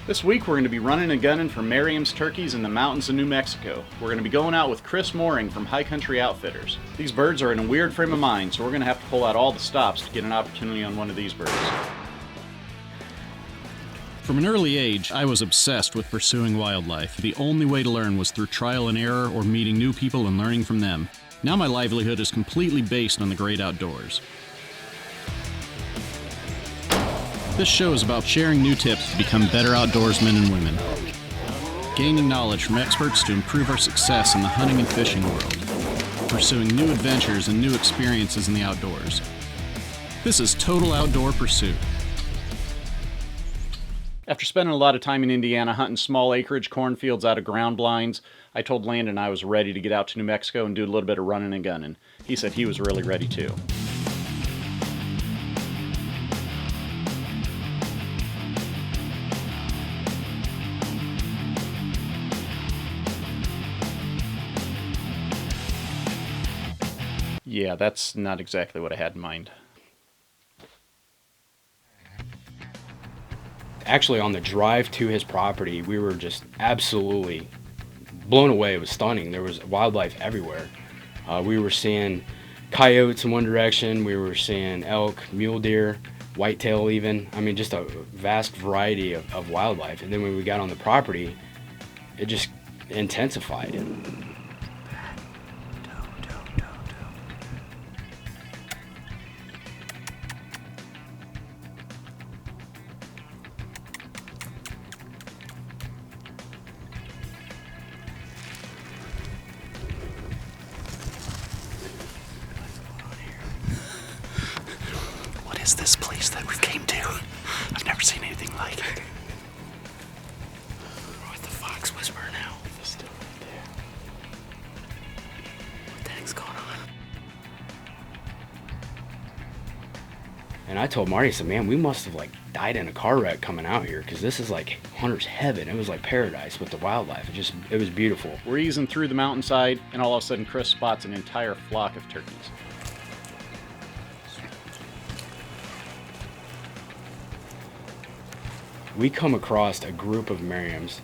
This week we're going to be running and gunning for Merriam's turkeys in the mountains of New Mexico. We're going to be going out with Chris Moehring from High Country Outfitters. These birds are in a weird frame of mind, so we're going to have to pull out all the stops to get an opportunity on one of these birds. From an early age, I was obsessed with pursuing wildlife. The only way to learn was through trial and error or meeting new people and learning from them. Now my livelihood is completely based on the great outdoors. This show is about sharing new tips to become better outdoorsmen and women, gaining knowledge from experts to improve our success in the hunting and fishing world, pursuing new adventures and new experiences in the outdoors. This is Total Outdoor Pursuit. After spending a lot of time in Indiana hunting small acreage cornfields out of ground blinds, I told Landon I was ready to get out to New Mexico and do a little bit of running and gunning. He said he was really ready too. Yeah, that's not exactly what I had in mind. Actually, on the drive to his property, we were just absolutely blown away. It was stunning. There was wildlife everywhere. We were seeing coyotes in one direction. We were seeing elk, mule deer, whitetail even. I mean, just a vast variety of wildlife. And then when we got on the property, it just intensified. Is this place that we've came to? I've never seen anything like it. Where's the fox whisperer now? They're still right there. What the heck's going on? And I told Marty, I said, man, we must have like died in a car wreck coming out here, because this is like hunter's heaven. It was like paradise with the wildlife. It was beautiful. We're easing through the mountainside, and all of a sudden Chris spots an entire flock of turkeys. We come across a group of Merriams.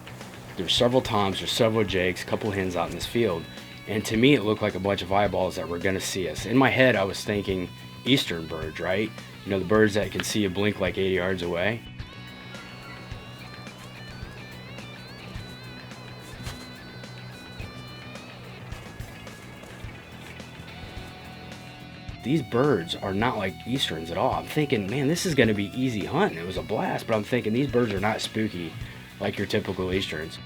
There's several toms, there's several jakes, a couple hens out in this field. And to me, it looked like a bunch of eyeballs that were gonna see us. In my head, I was thinking eastern birds, right? You know, the birds that can see you blink like 80 yards away. These birds are not like easterns at all. I'm thinking, man, this is gonna be easy hunting. It was a blast, but I'm thinking these birds are not spooky like your typical easterns.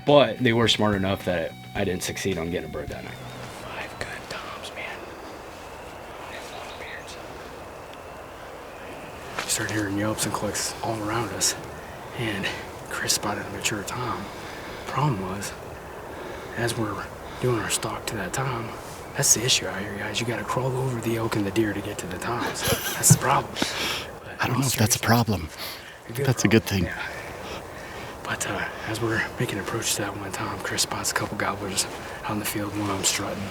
But they were smart enough that I didn't succeed on getting a bird that night. 5 good toms, man. And long beards. We started hearing yelps and clicks all around us, and Chris spotted a mature tom. Problem was, as we're doing our stalk to that tom, that's the issue out here, guys. You gotta crawl over the elk and the deer to get to the toms. That's the problem. But I don't know if that's a problem. That's a good thing. Yeah. But as we're making an approach to that one tom, Chris spots a couple gobblers out in the field, one of them strutting.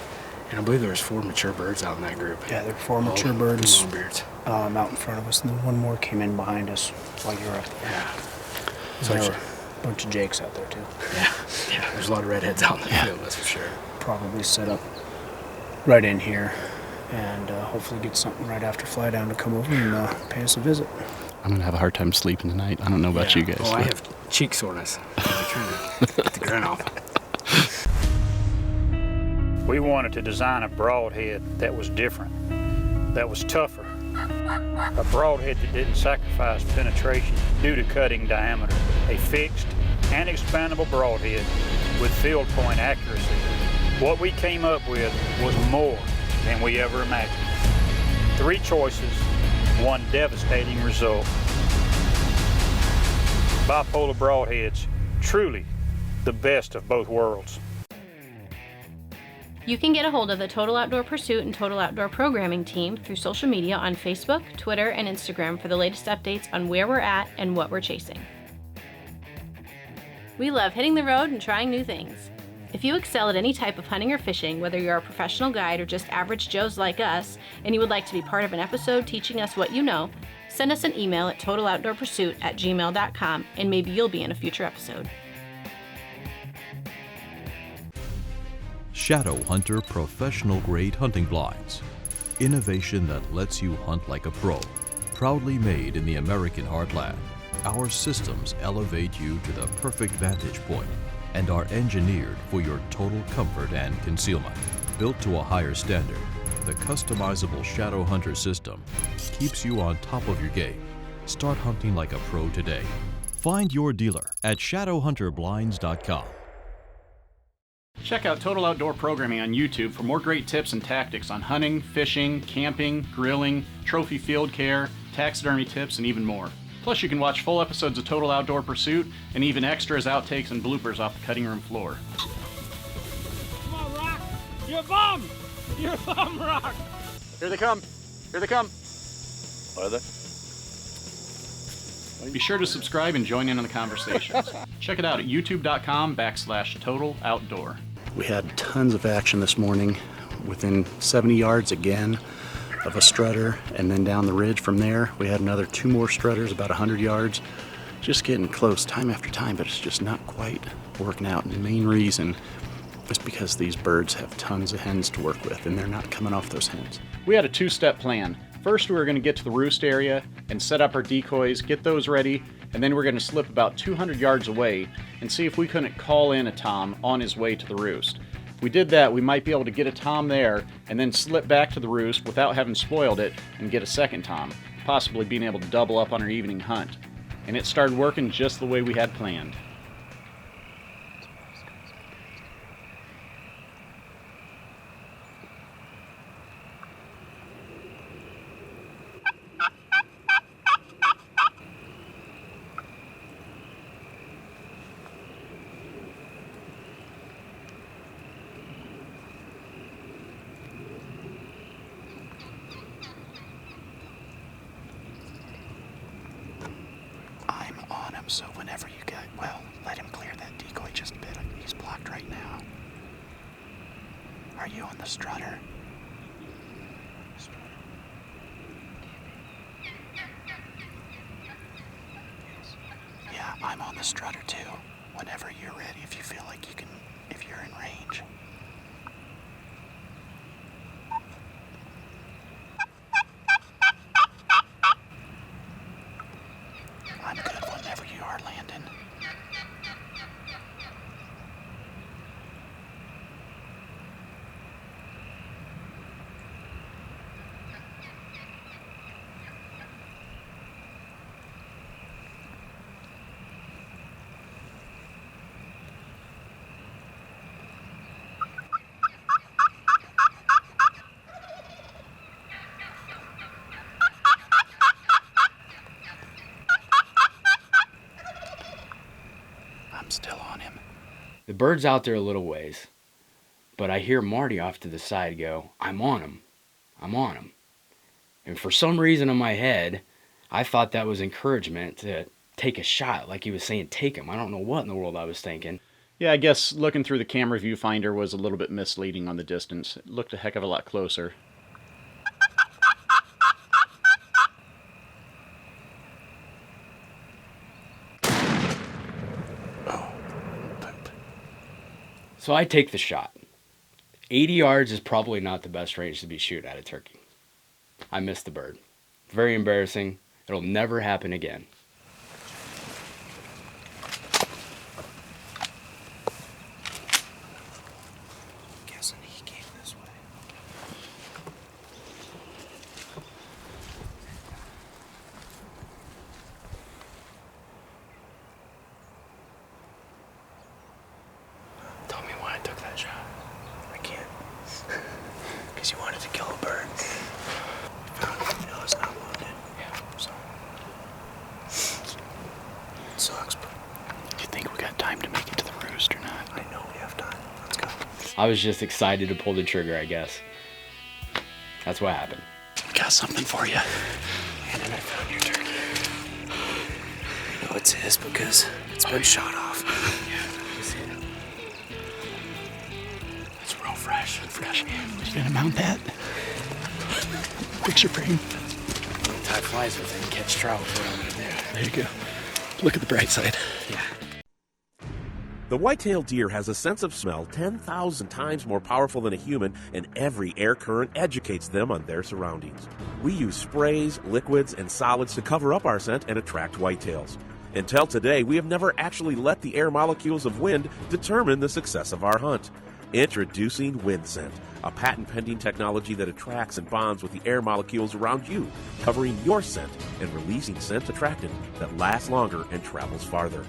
And I believe there was 4 mature birds out in that group. Yeah, there were 4 mature birds Longbeards. Out in front of us, and then one more came in behind us while you were up there. Yeah. So there were a bunch of jakes out there, too. Yeah, there's a lot of redheads out in the field, that's for sure. Probably set up right in here, and hopefully get something right after fly down to come over and pay us a visit. I'm going to have a hard time sleeping tonight. I don't know about you guys. Oh, I have cheek soreness. I'm trying to get the grin off. We wanted to design a broadhead that was different, that was tougher. A broadhead that didn't sacrifice penetration due to cutting diameter. A fixed and expandable broadhead with field point accuracy. What we came up with was more than we ever imagined. 3 choices, 1 devastating result. Bipolar broadheads, truly the best of both worlds. You can get a hold of the Total Outdoor Pursuit and Total Outdoor Programming team through social media on Facebook, Twitter, and Instagram for the latest updates on where we're at and what we're chasing. We love hitting the road and trying new things. If you excel at any type of hunting or fishing, whether you're a professional guide or just average Joes like us, and you would like to be part of an episode teaching us what you know, send us an email at totaloutdoorpursuit@gmail.com and maybe you'll be in a future episode. Shadow Hunter professional grade hunting blinds. Innovation that lets you hunt like a pro. Proudly made in the American heartland. Our systems elevate you to the perfect vantage point and are engineered for your total comfort and concealment. Built to a higher standard, the customizable Shadow Hunter system keeps you on top of your game. Start hunting like a pro today. Find your dealer at shadowhunterblinds.com. Check out Total Outdoor Programming on YouTube for more great tips and tactics on hunting, fishing, camping, grilling, trophy field care, taxidermy tips, and even more. Plus, you can watch full episodes of Total Outdoor Pursuit and even extras, outtakes, and bloopers off the cutting room floor. Come on, Rock! You're a bum! You're a bum, Rock! Here they come! Here they come! Are they? Be sure to subscribe and join in on the conversations. Check it out at youtube.com/Total Outdoor. We had tons of action this morning, within 70 yards again of a strutter, and then down the ridge from there we had another 2 more strutters about 100 yards. Just getting close time after time, but it's just not quite working out. And the main reason is because these birds have tons of hens to work with and they're not coming off those hens. We had a 2-step plan. First, we were going to get to the roost area and set up our decoys, get those ready, and then we're going to slip about 200 yards away and see if we couldn't call in a tom on his way to the roost. If we did that, we might be able to get a tom there and then slip back to the roost without having spoiled it and get a second tom, possibly being able to double up on our evening hunt. And it started working just the way we had planned. So whenever you get, well, let him clear that decoy just a bit. He's blocked right now. Are you on the strutter? Yeah, I'm on the strutter too. Whenever you're ready, if you feel like you can, if you're in range. I'm good whenever you are, Landon. I'm still on him. The bird's out there a little ways, but I hear Marty off to the side go, I'm on him. I'm on him. And for some reason in my head, I thought that was encouragement to take a shot, like he was saying, take him. I don't know what in the world I was thinking. Yeah, I guess looking through the camera viewfinder was a little bit misleading on the distance. It looked a heck of a lot closer. So I take the shot. 80 yards is probably not the best range to be shooting at a turkey. I missed the bird. Very embarrassing. It'll never happen again. Guessing he came this way. Tell me why I took that shot. I can't. Because you wanted to kill a bird. Found it. It was not wounded. Yeah, I'm sorry. I was just excited to pull the trigger, I guess. That's what happened. Got something for you. And then I found your turkey. I know it's his because it's been shot off. Yeah, you see it. It's real fresh. Fresh. You gonna mount that? Picture frame. Tie flies with it and catch trout around it there. There you go. Look at the bright side. Yeah. The white-tailed deer has a sense of smell 10,000 times more powerful than a human, and every air current educates them on their surroundings. We use sprays, liquids, and solids to cover up our scent and attract whitetails. Until today, we have never actually let the air molecules of wind determine the success of our hunt. Introducing Wind Scent, a patent-pending technology that attracts and bonds with the air molecules around you, covering your scent and releasing scent attractant that lasts longer and travels farther.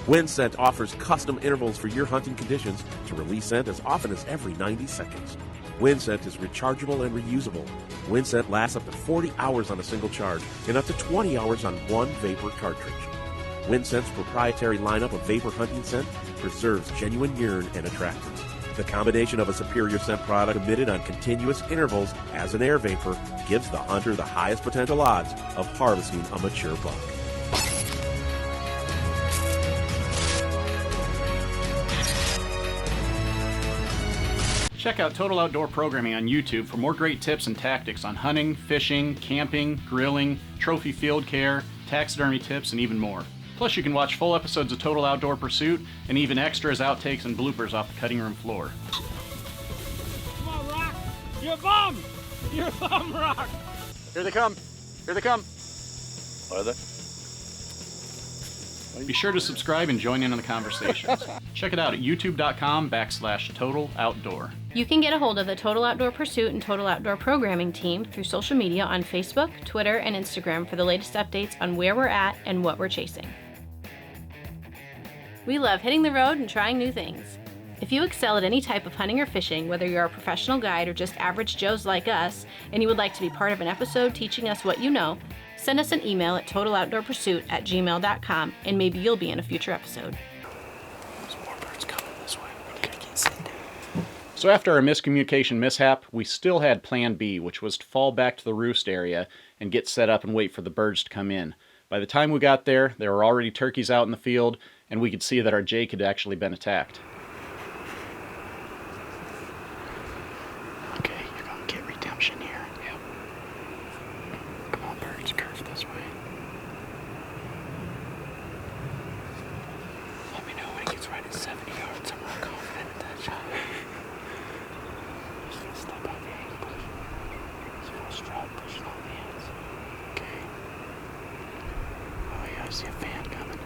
Wind Scent offers custom intervals for your hunting conditions to release scent as often as every 90 seconds. Wind Scent is rechargeable and reusable. Wind Scent lasts up to 40 hours on a single charge and up to 20 hours on one vapor cartridge. Wind Scent's proprietary lineup of vapor hunting scent preserves genuine urine and attractants. The combination of a superior scent product emitted on continuous intervals as an air vapor gives the hunter the highest potential odds of harvesting a mature buck. Check out Total Outdoor Programming on YouTube for more great tips and tactics on hunting, fishing, camping, grilling, trophy field care, taxidermy tips, and even more. Plus, you can watch full episodes of Total Outdoor Pursuit and even extras, outtakes, and bloopers off the cutting room floor. Come on, Rock. You're a bum. You're a bum, Rock. Here they come. Here they come. Are they? Be sure to subscribe and join in on the conversations. Check it out at youtube.com/Total Outdoor. You can get a hold of the Total Outdoor Pursuit and Total Outdoor Programming team through social media on Facebook, Twitter, and Instagram for the latest updates on where we're at and what we're chasing. We love hitting the road and trying new things. If you excel at any type of hunting or fishing, whether you're a professional guide or just average Joes like us, and you would like to be part of an episode teaching us what you know, send us an email at totaloutdoorpursuit@gmail.com and maybe you'll be in a future episode. There's more birds coming this way. We gotta get set down. So after our miscommunication mishap, we still had plan B, which was to fall back to the roost area and get set up and wait for the birds to come in. By the time we got there were already turkeys out in the field, and we could see that our Jake had actually been attacked. Okay, you're gonna get redemption here. Yep. Come on, birds, curve this way. Let me know when it gets right at 70 yards. I'm not confident in that shot. Just gonna step out the angle push. So I'll stride pushing on the ends. Okay. Oh yeah, I see a fan coming.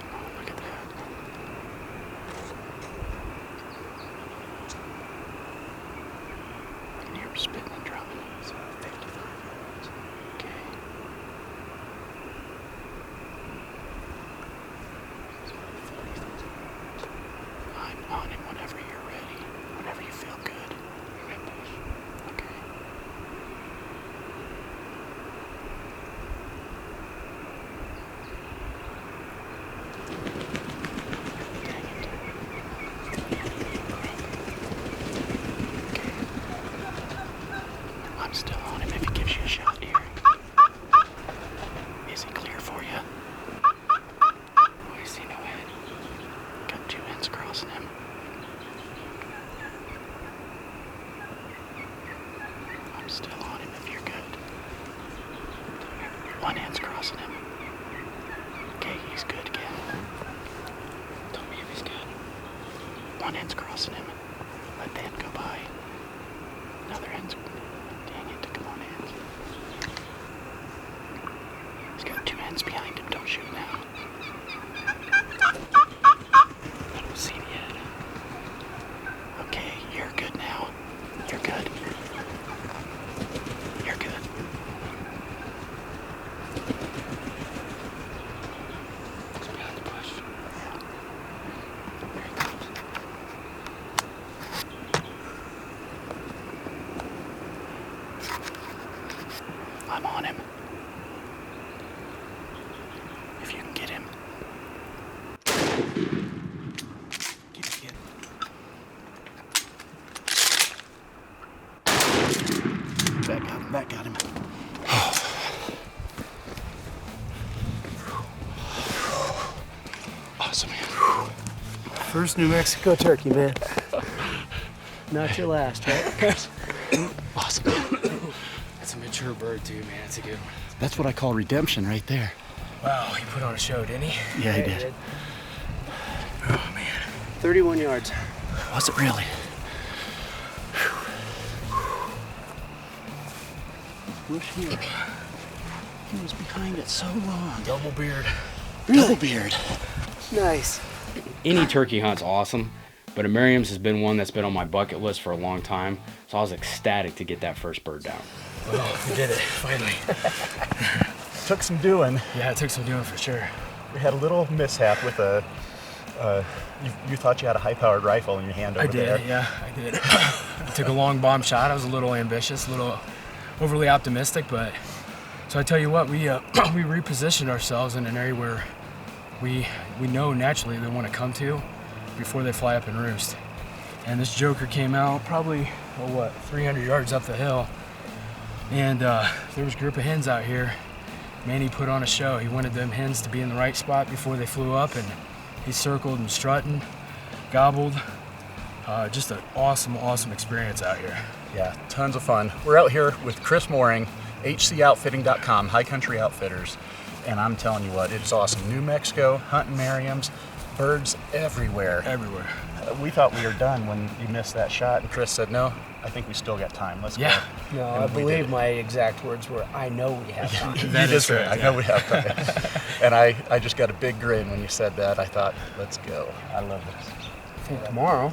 Oh, look at that. I can hear him spitting and drumming. So 55 yards. Okay. I'm on him whenever you're ready. Whenever you feel good. Okay. Dang it. Okay. I'm still on him if he gives you a shot here. Is he clear for you? Oh, I see no head. Got two ends crossing him. I'm still on him if you're good. One end's crossing him. Okay, he's good again. Tell me if he's good. One end's crossing him. Let the end go by. Another end's... Dang it, come on, ends. He's got two ends behind him. Don't shoot now. I don't see the head. Okay, you're good now. You're good. You're good. It's behind the bush. Yeah. There he comes. I'm on him. If you can get him. Get. That got him. Awesome, man. First New Mexico turkey, man. Not your last, right? Awesome. That's a mature bird too, man. It's a good one. That's what I call redemption right there. Wow, he put on a show, didn't he? Yeah, he did. Oh, man. 31 yards. Was it really? Wish he was behind it so long. Double beard. Double beard. Nice. Any turkey hunt's awesome, but a Merriam's has been one that's been on my bucket list for a long time, so I was ecstatic to get that first bird down. Oh, we did it, finally. Took some doing. Yeah, it took some doing for sure. We had a little mishap with a. You thought you had a high-powered rifle in your hand over there. Yeah, I did. I took a long bomb shot. I was a little ambitious, a little overly optimistic, but so I tell you what, we repositioned ourselves in an area where we know naturally they want to come to before they fly up and roost. And this joker came out probably 300 yards up the hill, and there was a group of hens out here. Man, he put on a show. He wanted them hens to be in the right spot before they flew up, and he circled and strutting, gobbled. Just an awesome experience out here. Yeah, tons of fun. We're out here with Chris Moehring, hcoutfitting.com, High Country Outfitters, and I'm telling you what, it's awesome. New Mexico, hunting Merriams, birds everywhere. Everywhere. We thought we were done when you missed that shot, and Chris said, no, I think we still got time. Let's go. No, And I we believe did. my exact words were, I know we have time. You did say, I know we have time. And I just got a big grin when you said that. I thought, let's go. I love this. I think tomorrow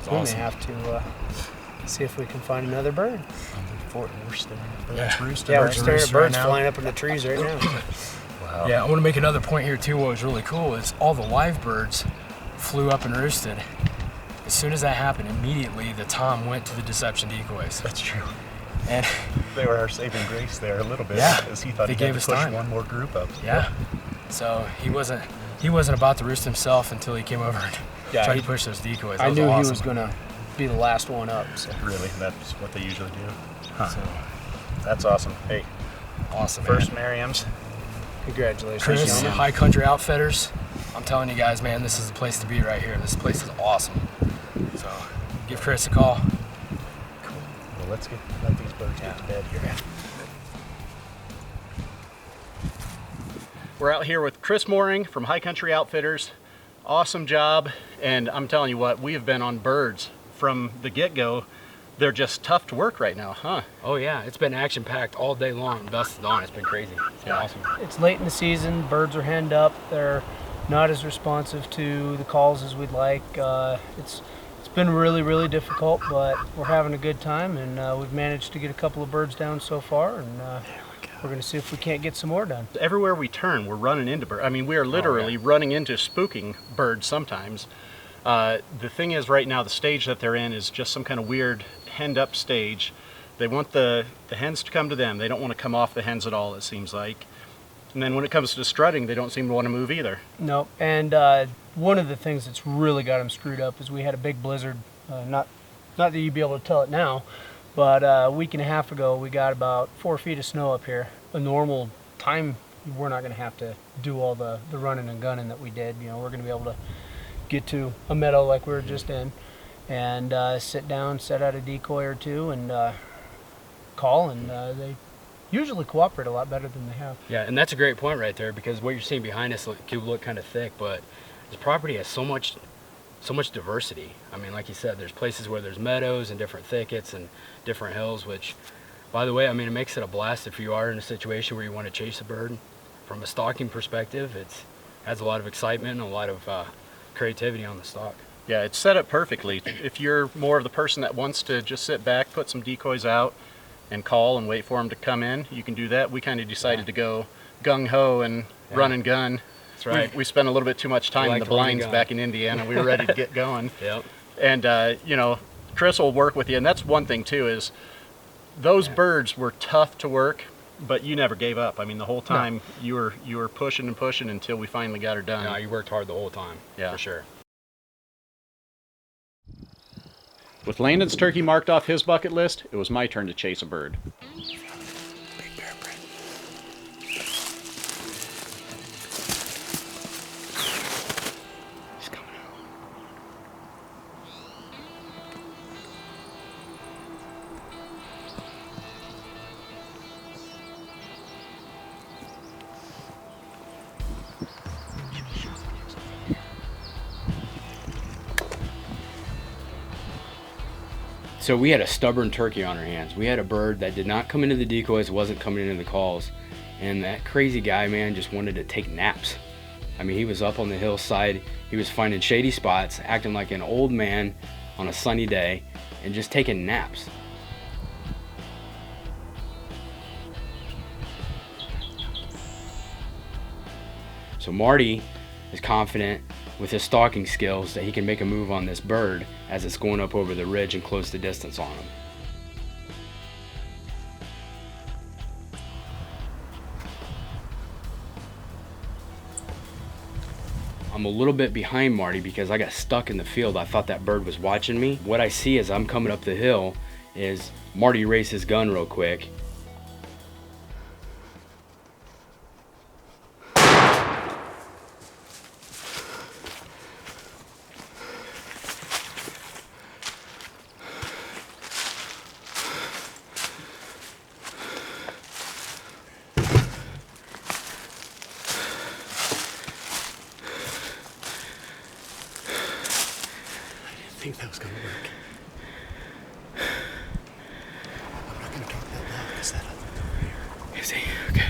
we awesome. may have to see if we can find another bird. We're staring at birds roosting. Yeah, we're right staring at roosting birds right now. flying up in the trees right now. Wow. Yeah, I want to make another point here too. What was really cool is all the live birds flew up and roosted. As soon as that happened, immediately the tom went to the deception decoys. That's true. And They were our saving grace there a little bit. Yeah, Because he thought they he had gave to us push time. one more group up. yeah, so he wasn't about to roost himself until he came over and Yeah, tried he- to push those decoys. That I was knew awesome. he was gonna be the last one up. So. Really, that's what they usually do. Huh. So, That's awesome. Hey, awesome. first man. Merriams. Congratulations, Chris, gentlemen. High Country Outfitters. I'm telling you guys, man, this is the place to be right here. This place is awesome. So give Chris a call. Well, let these birds get to bed here. We're out here with Chris Moehring from High Country Outfitters. Awesome job, and I'm telling you what, we have been on birds from the get-go. They're just tough to work right now, huh? Oh yeah, it's been action-packed all day long, dusk to dawn. It's been crazy. It's been awesome. It's late in the season. Birds are henned up. They're not as responsive to the calls as we'd like. It's been really difficult, but we're having a good time, and we've managed to get a couple of birds down so far, and we're going to see if we can't get some more done. Everywhere we turn, we're running into birds. I mean, we are literally running into spooking birds sometimes. The thing is, right now, the stage that they're in is just some kind of weird henned up stage. They want the hens to come to them. They don't want to come off the hens at all, it seems like. And then when it comes to strutting, they don't seem to want to move either. No, and one of the things that's really got them screwed up is we had a big blizzard. Not that you'd be able to tell it now, but a week and a half ago we got about 4 feet of snow up here. A normal time, we're not going to have to do all the running and gunning that we did. You know, we're going to be able to get to a meadow like we were just in, and sit down, set out a decoy or two, and call, and they usually cooperate a lot better than they have. Yeah, and that's a great point right there, because what you're seeing behind us could look kind of thick, but this property has so much diversity. I mean, like you said, there's places where there's meadows and different thickets and different hills, which, by the way, I mean, it makes it a blast if you are in a situation where you want to chase a bird. From a stalking perspective, it has a lot of excitement and a lot of creativity on the stalk. Yeah, it's set up perfectly. If you're more of the person that wants to just sit back, put some decoys out, and call and wait for them to come in, you can do that. We kind of decided to go gung-ho and run and gun. That's right. We spent a little bit too much time in the blinds back in Indiana. We were ready to get going. Yep. And, you know, Chris will work with you. And that's one thing, too, is those birds were tough to work, but you never gave up. I mean, the whole time you were pushing and pushing until we finally got her done. No, you worked hard the whole time, Yeah. for sure. With Landon's turkey marked off his bucket list, it was my turn to chase a bird. Big bear print. He's coming out. So we had a stubborn turkey on our hands. We had a bird that did not come into the decoys, wasn't coming into the calls. And that crazy guy, man, just wanted to take naps. I mean, he was up on the hillside. He was finding shady spots, acting like an old man on a sunny day, and just taking naps. So Marty is confident with his stalking skills that he can make a move on this bird as it's going up over the ridge and close the distance on him. I'm a little bit behind Marty because I got stuck in the field. I thought that bird was watching me. What I see as I'm coming up the hill is Marty raised his gun real quick. I think that was gonna work. I'm not gonna talk that loud because that other one over here. Is he? Okay.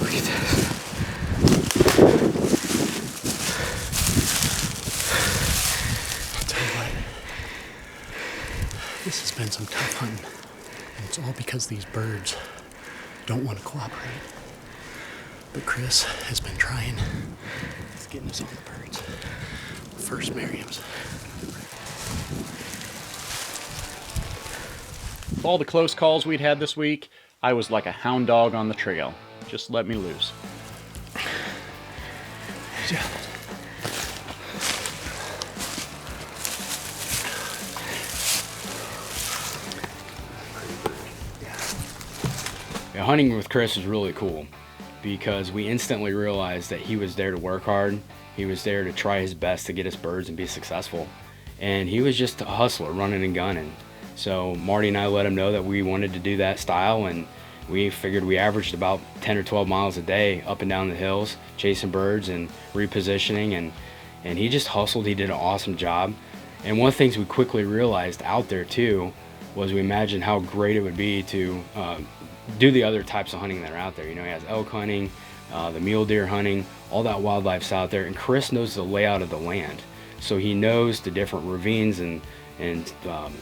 Look at this. I'll tell you what. This has been some tough hunting. And it's all because these birds don't want to cooperate. But Chris has been trying. He's getting us on the birds. First Merriam's. With all the close calls we'd had this week, I was like a hound dog on the trail. Just let me loose. Yeah. Yeah, hunting with Chris is really cool because we instantly realized that he was there to work hard. He was there to try his best to get us birds and be successful. And he was just a hustler, running and gunning. So Marty and I let him know that we wanted to do that style, and we figured we averaged about 10 or 12 miles a day up and down the hills, chasing birds and repositioning, and he just hustled. He did an awesome job. And one of the things we quickly realized out there too was we imagined how great it would be to do the other types of hunting that are out there. You know, he has elk hunting, the mule deer hunting, all that wildlife's out there, and Chris knows the layout of the land. So he knows the different ravines and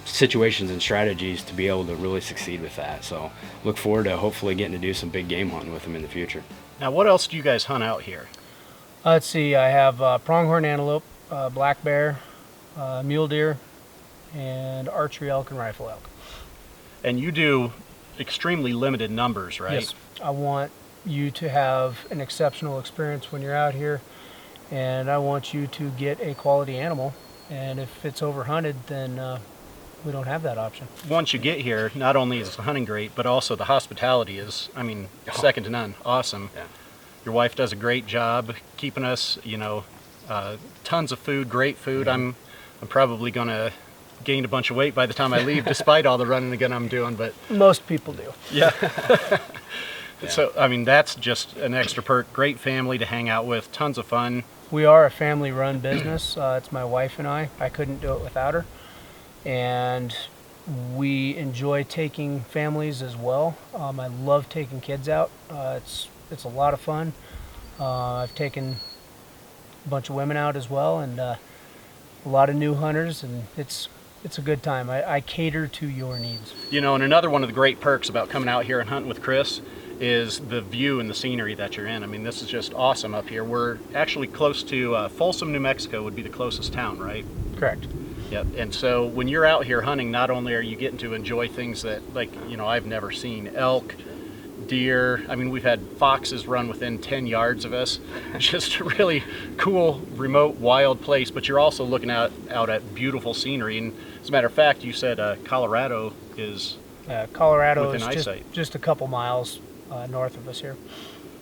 situations and strategies to be able to really succeed with that. So look forward to hopefully getting to do some big game hunting with him in the future. Now, what else do you guys hunt out here? Let's see, I have pronghorn antelope, black bear, mule deer, and archery elk and rifle elk. And you do extremely limited numbers, right? Yes, I want you to have an exceptional experience when you're out here, and I want you to get a quality animal, and if it's overhunted, then we don't have that option. Once you get here, not only is the hunting great, but also the hospitality is, I mean, second to none. Awesome. Yeah. Your wife does a great job keeping us, you know, tons of food, great food. I'm probably gonna gain a bunch of weight by the time I leave, despite all the running again I'm doing, but Most people do. yeah. So, I mean, that's just an extra perk. Great family to hang out with, tons of fun. We are a family-run business. It's my wife and I. I couldn't do it without her. And we enjoy taking families as well. I love taking kids out. It's a lot of fun. I've taken a bunch of women out as well, and a lot of new hunters, and it's a good time. I cater to your needs. You know, and another one of the great perks about coming out here and hunting with Chris is the view and the scenery that you're in. I mean, this is just awesome up here. We're actually close to Folsom, New Mexico would be the closest town, right? Correct. Yep. And so when you're out here hunting, not only are you getting to enjoy things that, like, you know, I've never seen, elk, deer. I mean, we've had foxes run within 10 yards of us. Just a really cool, remote, wild place, but you're also looking out at beautiful scenery. And as a matter of fact, you said Colorado is Colorado within is eyesight. just a couple miles north of us here.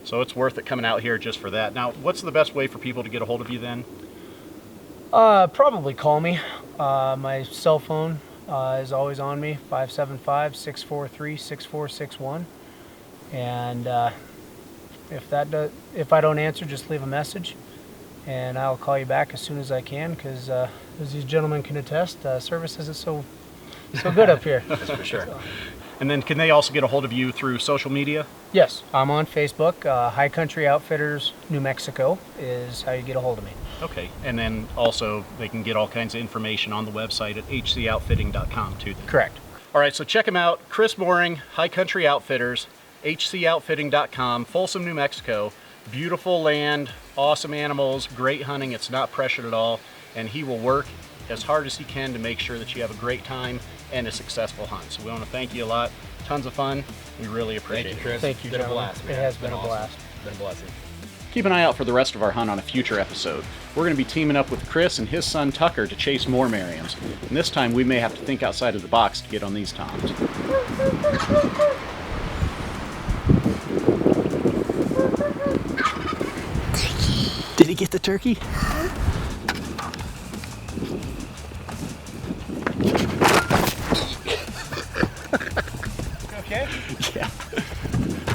So it's worth it coming out here just for that. Now, what's the best way for people to get a hold of you then? Probably call me. My cell phone is always on me, 575-643-6461. And if I don't answer, just leave a message, and I'll call you back as soon as I can, because as these gentlemen can attest, service isn't so good up here. That's for sure. And then can they also get a hold of you through social media? Yes, I'm on Facebook. High Country Outfitters, New Mexico is how you get a hold of me. Okay, and then also they can get all kinds of information on the website at hcoutfitting.com too. Correct. All right, so check them out. Chris Moehring, High Country Outfitters, hcoutfitting.com, Folsom, New Mexico. Beautiful land, awesome animals, great hunting. It's not pressured at all, and he will work as hard as he can to make sure that you have a great time and a successful hunt. So we want to thank you a lot. Tons of fun. We really appreciate Thank you, Chris. Thank you, It's been a gentlemen. blast, It man. has It's been a awesome. blast. It's been a blessing. Keep an eye out for the rest of our hunt on a future episode. We're going to be teaming up with Chris and his son Tucker to chase more Merriams. And this time we may have to think outside of the box to get on these toms. Did he get the turkey?